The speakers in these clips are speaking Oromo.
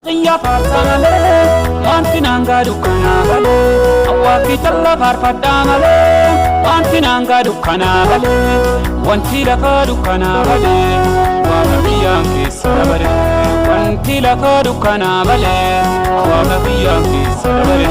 Ya parsanale, wantinanga dukanagale, awaki talla parpadamale, wantinanga dukanagale, wantila ka dukanagale, wamabiyan kisabare, wantila ka dukanagale, wamabiyan kisabare.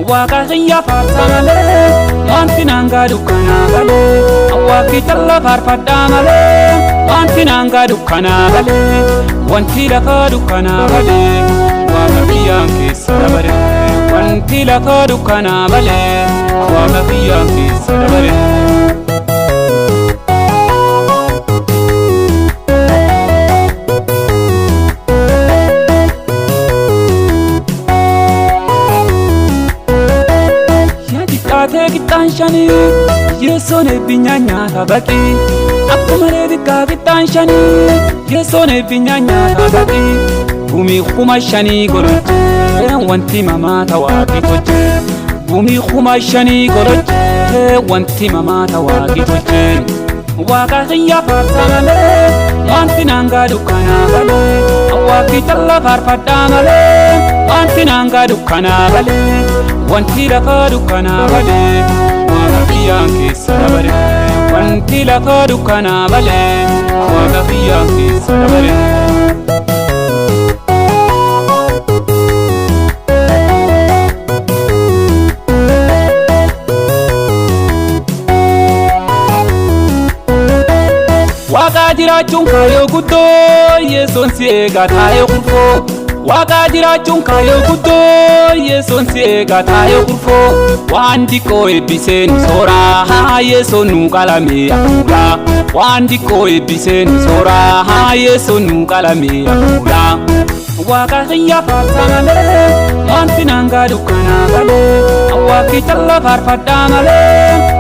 WAAQA ya parsanale, wantinanga dukanagale, awaki talla parpadamale, wantinanga dukanagale, wantila ka dukanagale, wamabiyan kisabare, wantila ka dukanagale, wamabiyan kisabare. Kitanshani yesone binyanya tabaki akumare dika kitanshani yesone binyanya tabaki bumi khumashani goloje wanti mama tawaki toje bumi khumashani goloje wanti mama tawaki toje WAAQA ya parsanale wantinanga dukanagale awaki talla parpadamale wantinanga dukanagale wantila ka dukanagale wamabiyan kisabare wantila ka dukanagale wamabiyan kisabare. WAAQA jiraachuun kaayyoo guddoo yesoon si eegaa taa'ee kurfoo WAAQA jiraachuun kaayyoo guddoo yesoon si eegaa taa'ee kurfoo waan diqqoo eebbiseen sooraa yesoon nu qalame afuudha waan diqqoo eebbiseen sooraa yesoon nu qalame afuudha. WAAQA ya parsanale wantinanga dukanagale awaki talla parpadamale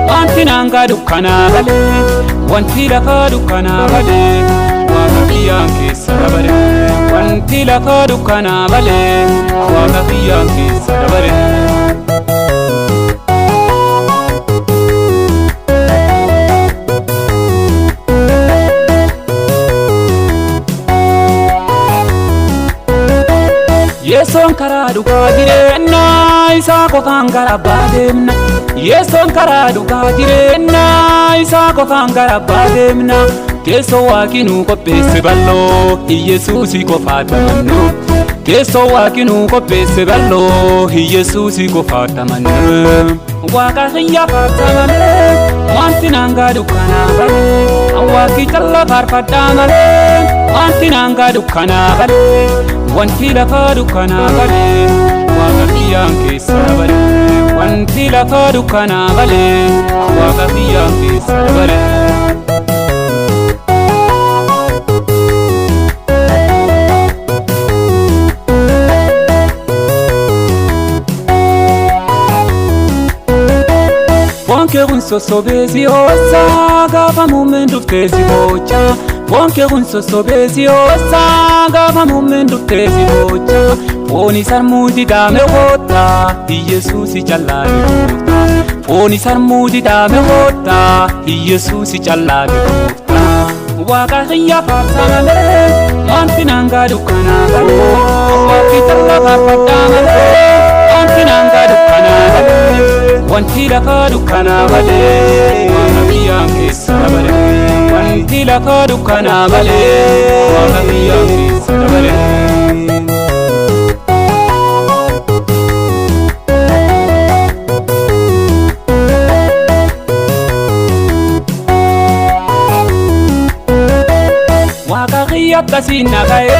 wantinanga dukanagale wantila ka dukanagale wamabiyan kisabare wantila ka dukanagale wamabiyan kisabare. Yesoon karaa dhugaa jireenya isaa qofaan gara baademna Yesoon karaa dhugaa jireenya isaa qofaan gara baademna teessoo waaqi nu qopheesse bal'oo Yesuusi qofaa tamannu teessoo waaqi nu qopheesse bal'oo Yesuusi qofaa tamannu. WAAQA ya parsanale wantinanga dukanagale awaki talla parpadamale wantinanga dukanagale wantila ka dukanagale wamabiyan kisabare wantila ka dukanagale wamabiyan kisabare. Bonke unso sobezi osa gava momentu tezi bocha bonke unso sobezi osa gava momentu tezi bocha poni sarmudi dame hota Yesusi jallale hota poni sarmudi dame hota Yesusi jallale hota. WAAQA ya parsanale wantinanga dukanagale awaki talla parpadamale wantinanga dukanagale wantila ka dukanagale wamabiyan kisabare wantila ka dukanagale wamabiyan kisabare. WAAQA ya tasinagae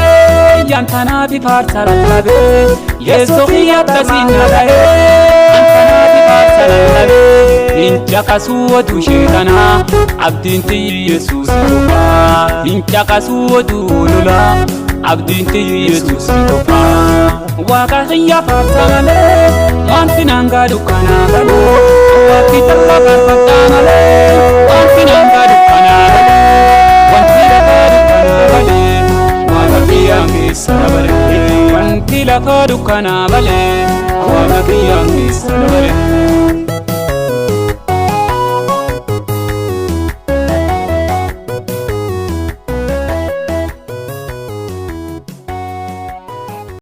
yantana bi parsalalabe Yeso ya tasinagae Incha kasuwa tu shetana abdinti Yesusi kofa Incha kasuwa tu lula abdiin kiyyu Yesuus qofa. Waaqa kiyya faarsa malee wanti naanga dukkanaa malee waaqni tolfa faarfadhaa malee wanti naanga dukkanaa malee wanti lafa dukkanaa malee waaqa kiyya keessa dabalee wanti lafa dukkanaa malee waaqa kiyya keessa dabalee.